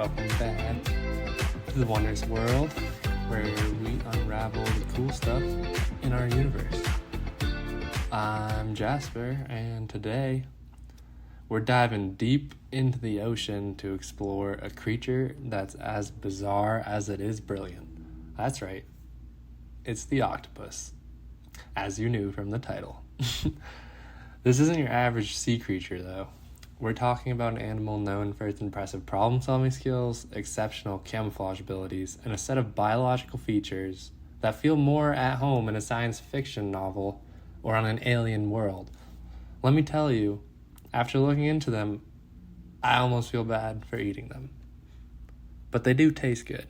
welcome back to the wondrous world where we unravel the cool stuff in our universe. I'm Jasper, and today we're diving deep into the ocean to explore a creature that's as bizarre as it is brilliant. That's right, it's the octopus, as you knew from the title. This isn't your average sea creature, though. We're talking about an animal known for its impressive problem-solving skills, exceptional camouflage abilities, and a set of biological features that feel more at home in a science fiction novel or on an alien world. Let me tell you, after looking into them, I almost feel bad for eating them. But they do taste good.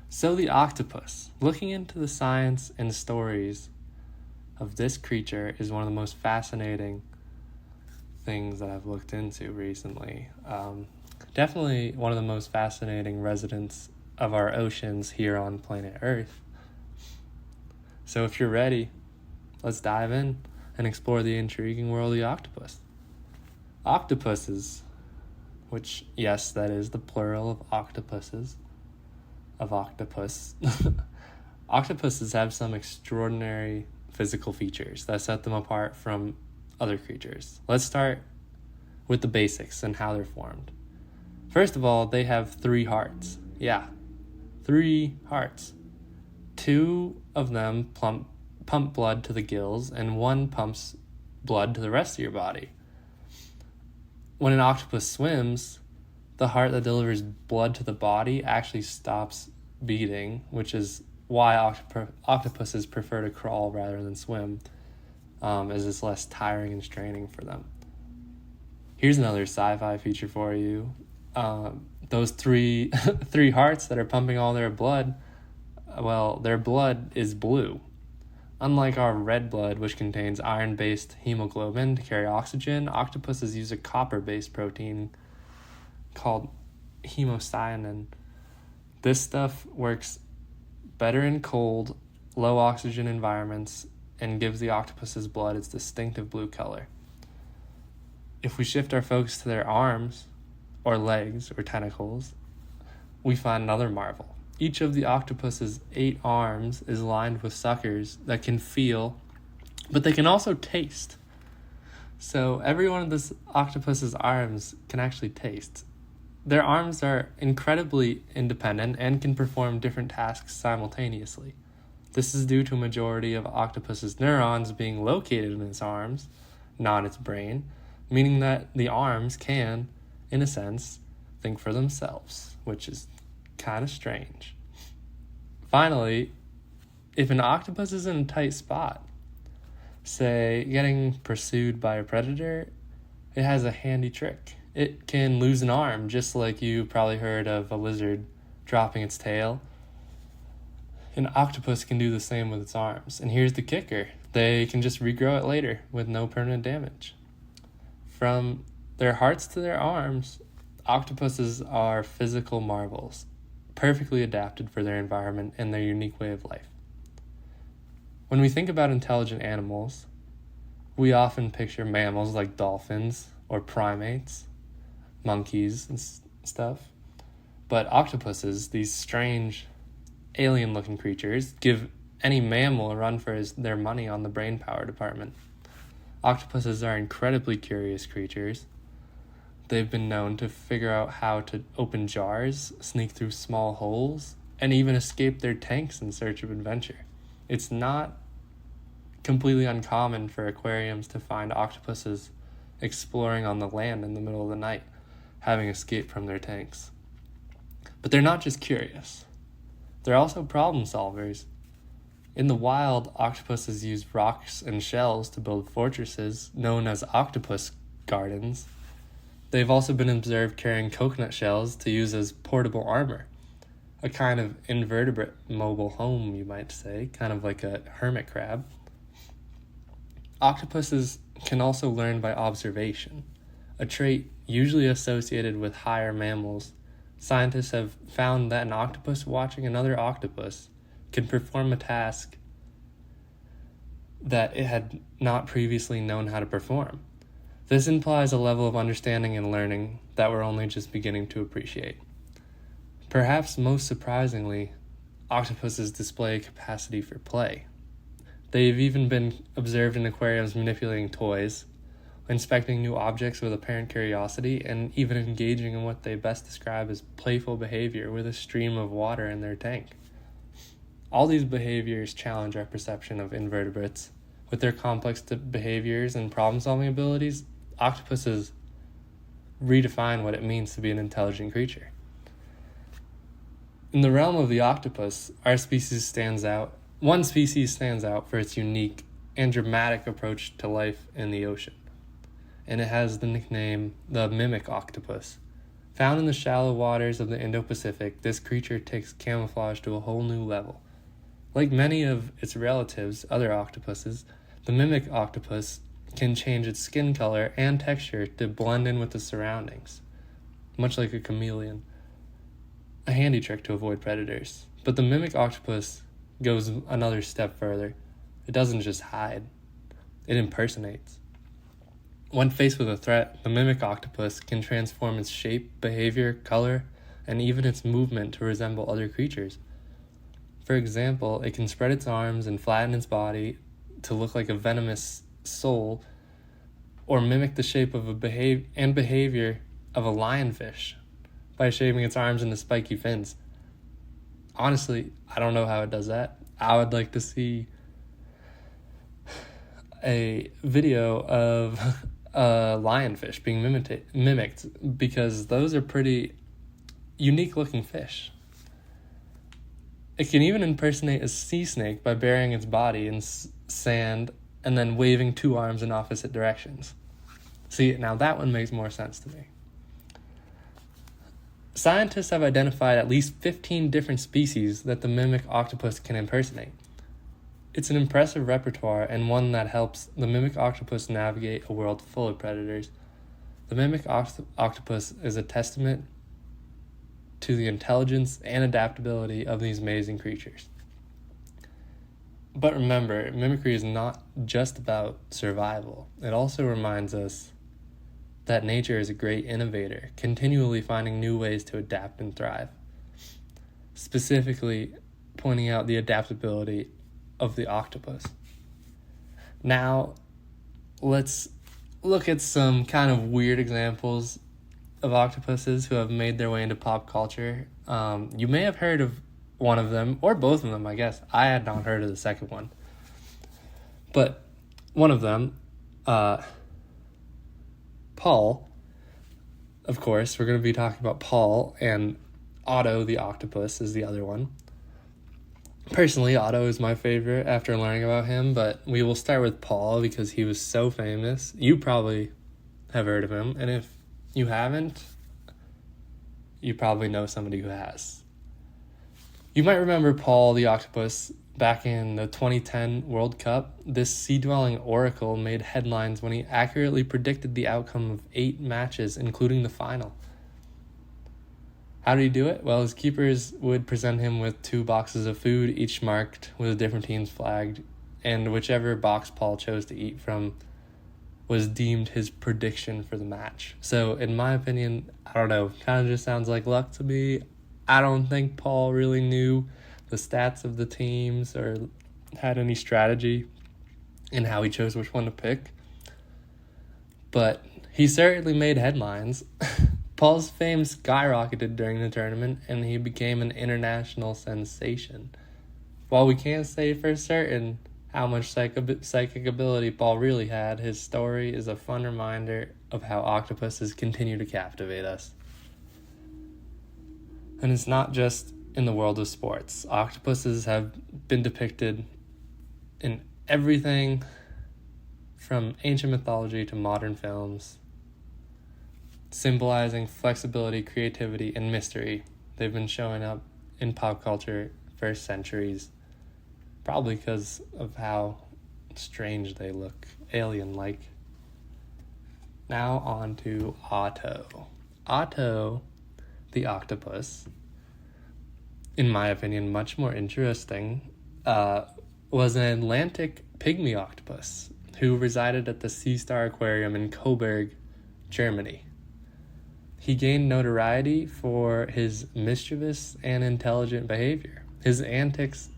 So the octopus. Looking into the science and stories of this creature is one of the most fascinating things that I've looked into recently. Definitely one of the most fascinating residents of our oceans here on planet Earth. So if you're ready, let's dive in and explore the intriguing world of the octopus. Octopuses, which, yes, that is the plural of octopuses, of octopus. Octopuses have some extraordinary physical features that set them apart from other creatures. Let's start with the basics and how they're formed. First of all, they have 3 hearts. Yeah, 3 hearts. 2 of them pump blood to the gills, and 1 pumps blood to the rest of your body. When an octopus swims, the heart that delivers blood to the body actually stops beating, which is why octopuses prefer to crawl rather than swim, as it's less tiring and straining for them. Here's another sci-fi feature for you. Those three hearts that are pumping all their blood, well, their blood is blue. Unlike our red blood, which contains iron-based hemoglobin to carry oxygen, octopuses use a copper-based protein called hemocyanin. This stuff works better in cold, low oxygen environments and gives the octopus's blood its distinctive blue color. If we shift our focus to their arms, or legs, or tentacles, we find another marvel. Each of the octopus's 8 arms is lined with suckers that can feel, but they can also taste. So every one of this octopus's arms can actually taste. Their arms are incredibly independent and can perform different tasks simultaneously. This is due to a majority of octopus's neurons being located in its arms, not its brain, meaning that the arms can, in a sense, think for themselves, which is kind of strange. Finally, if an octopus is in a tight spot, say getting pursued by a predator, it has a handy trick. It can lose an arm, just like you probably heard of a lizard dropping its tail. An octopus can do the same with its arms. And here's the kicker. They can just regrow it later with no permanent damage. From their hearts to their arms, octopuses are physical marvels, perfectly adapted for their environment and their unique way of life. When we think about intelligent animals, we often picture mammals like dolphins or primates, monkeys and stuff. But octopuses, these strange alien-looking creatures, give any mammal a run for their money on the brain power department. Octopuses are incredibly curious creatures. They've been known to figure out how to open jars, sneak through small holes, and even escape their tanks in search of adventure. It's not completely uncommon for aquariums to find octopuses exploring on the land in the middle of the night, having escaped from their tanks. But they're not just curious. They're also problem solvers. In the wild, octopuses use rocks and shells to build fortresses known as octopus gardens. They've also been observed carrying coconut shells to use as portable armor, a kind of invertebrate mobile home, you might say, kind of like a hermit crab. Octopuses can also learn by observation, a trait usually associated with higher mammals. Scientists have found that an octopus watching another octopus can perform a task that it had not previously known how to perform. This implies a level of understanding and learning that we're only just beginning to appreciate. Perhaps most surprisingly, octopuses display a capacity for play. They've even been observed in aquariums manipulating toys, inspecting new objects with apparent curiosity, and even engaging in what they best describe as playful behavior with a stream of water in their tank. All these behaviors challenge our perception of invertebrates. With their complex behaviors and problem-solving abilities, octopuses redefine what it means to be an intelligent creature. In the realm of the octopus, one species stands out for its unique and dramatic approach to life in the ocean, and it has the nickname the mimic octopus. Found in the shallow waters of the Indo-Pacific, this creature takes camouflage to a whole new level. Like many of its relatives, other octopuses, the mimic octopus can change its skin color and texture to blend in with the surroundings, much like a chameleon. A handy trick to avoid predators. But the mimic octopus goes another step further. It doesn't just hide, it impersonates. When faced with a threat, the mimic octopus can transform its shape, behavior, color, and even its movement to resemble other creatures. For example, it can spread its arms and flatten its body to look like a venomous sole, or mimic the shape of behavior of a lionfish by shaping its arms into spiky fins. Honestly, I don't know how it does that. I would like to see a video of a lionfish being mimicked, because those are pretty unique looking fish. It can even impersonate a sea snake by burying its body in sand and then waving two arms in opposite directions. See, now that one makes more sense to me. Scientists have identified at least 15 different species that the mimic octopus can impersonate. It's an impressive repertoire, and one that helps the mimic octopus navigate a world full of predators. The mimic octopus is a testament to the intelligence and adaptability of these amazing creatures. But remember, mimicry is not just about survival. It also reminds us that nature is a great innovator, continually finding new ways to adapt and thrive. Specifically, pointing out the adaptability of the octopus. Now, let's look at some kind of weird examples of octopuses who have made their way into pop culture. You may have heard of one of them, or both of them, I guess. I had not heard of the second one. But one of them, Paul, of course, we're going to be talking about Paul, and Otto the octopus is the other one. Personally, Otto is my favorite after learning about him, but we will start with Paul because he was so famous. You probably have heard of him, and if you haven't, you probably know somebody who has. You might remember Paul the octopus back in the 2010 World Cup. This sea-dwelling oracle made headlines when he accurately predicted the outcome of 8 matches, including the final. How did he do it? Well, his keepers would present him with 2 boxes of food, each marked with a different team's flag, and whichever box Paul chose to eat from was deemed his prediction for the match. So, in my opinion, I don't know, kind of just sounds like luck to me. I don't think Paul really knew the stats of the teams or had any strategy in how he chose which one to pick. But he certainly made headlines. Paul's fame skyrocketed during the tournament, and he became an international sensation. While we can't say for certain how much psychic ability Paul really had, his story is a fun reminder of how octopuses continue to captivate us. And it's not just in the world of sports. Octopuses have been depicted in everything from ancient mythology to modern films, symbolizing flexibility, creativity, and mystery. They've been showing up in pop culture for centuries, probably because of how strange they look, alien-like. Now on to Otto. Otto, the octopus, in my opinion, much more interesting, was an Atlantic pygmy octopus. who resided at the Sea Star Aquarium in Coburg, Germany. He gained notoriety for his mischievous and intelligent behavior. His antics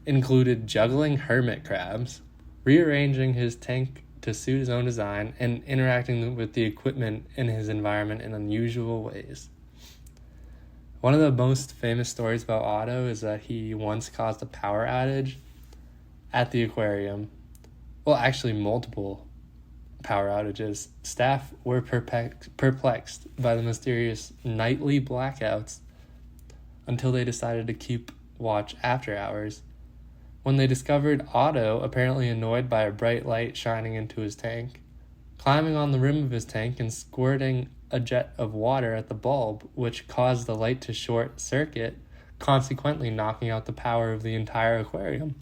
included juggling hermit crabs, rearranging his tank to suit his own design, and interacting with the equipment in his environment in unusual ways. One of the most famous stories about Otto is that he once caused a power outage at the aquarium. Well, actually, multiple power outages. Staff were perplexed by the mysterious nightly blackouts until they decided to keep watch after hours, when they discovered Otto, apparently annoyed by a bright light shining into his tank, climbing on the rim of his tank and squirting a jet of water at the bulb, which caused the light to short circuit, consequently knocking out the power of the entire aquarium.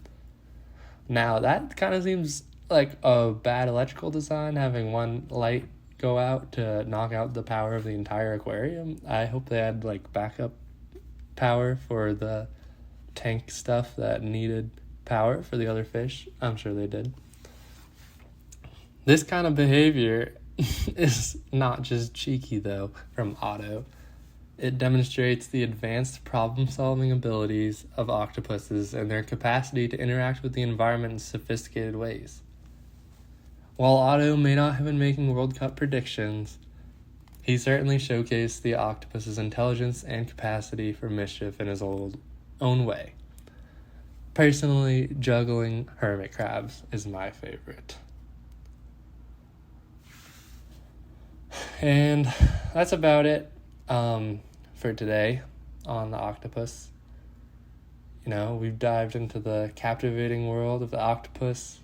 Now, that kind of seems like a bad electrical design, having one light go out to knock out the power of the entire aquarium. I hope they had backup power for the tank stuff that needed power for the other fish. I'm sure they did. This kind of behavior is not just cheeky, though, from Otto. It demonstrates the advanced problem-solving abilities of octopuses and their capacity to interact with the environment in sophisticated ways. While Otto may not have been making World Cup predictions, he certainly showcased the octopus's intelligence and capacity for mischief in his own way. Personally, juggling hermit crabs is my favorite. And that's about it for today on the octopus. We've dived into the captivating world of the octopus,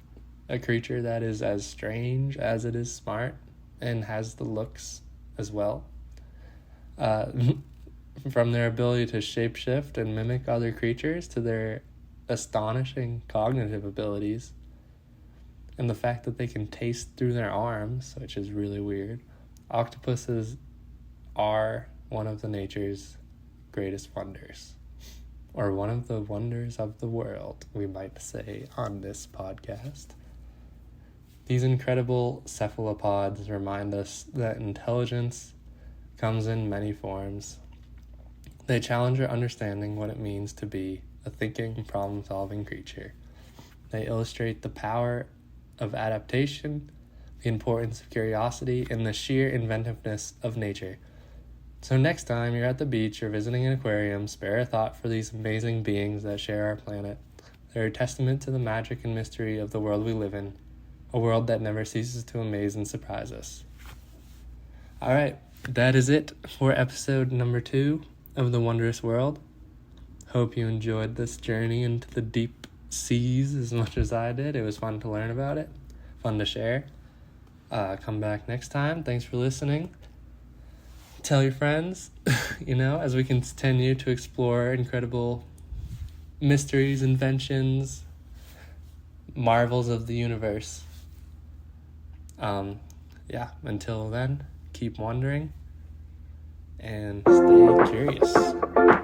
a creature that is as strange as it is smart and has the looks as well. From their ability to shapeshift and mimic other creatures to their astonishing cognitive abilities, and the fact that they can taste through their arms, which is really weird. Octopuses are one of the nature's greatest wonders, or one of the wonders of the world, we might say on this podcast. These incredible cephalopods remind us that intelligence comes in many forms. They challenge our understanding what it means to be a thinking, problem-solving creature. They illustrate the power of adaptation, the importance of curiosity, and the sheer inventiveness of nature. So next time you're at the beach or visiting an aquarium, spare a thought for these amazing beings that share our planet. They're a testament to the magic and mystery of the world we live in, a world that never ceases to amaze and surprise us. All right, that is it for episode number 2 of The Wondrous World. Hope you enjoyed this journey into the deep seas as much as I did. It was fun to learn about it, fun to share. Come back next time. Thanks for listening. Tell your friends, as we continue to explore incredible mysteries, inventions, marvels of the universe. Until then, keep wondering and stay curious.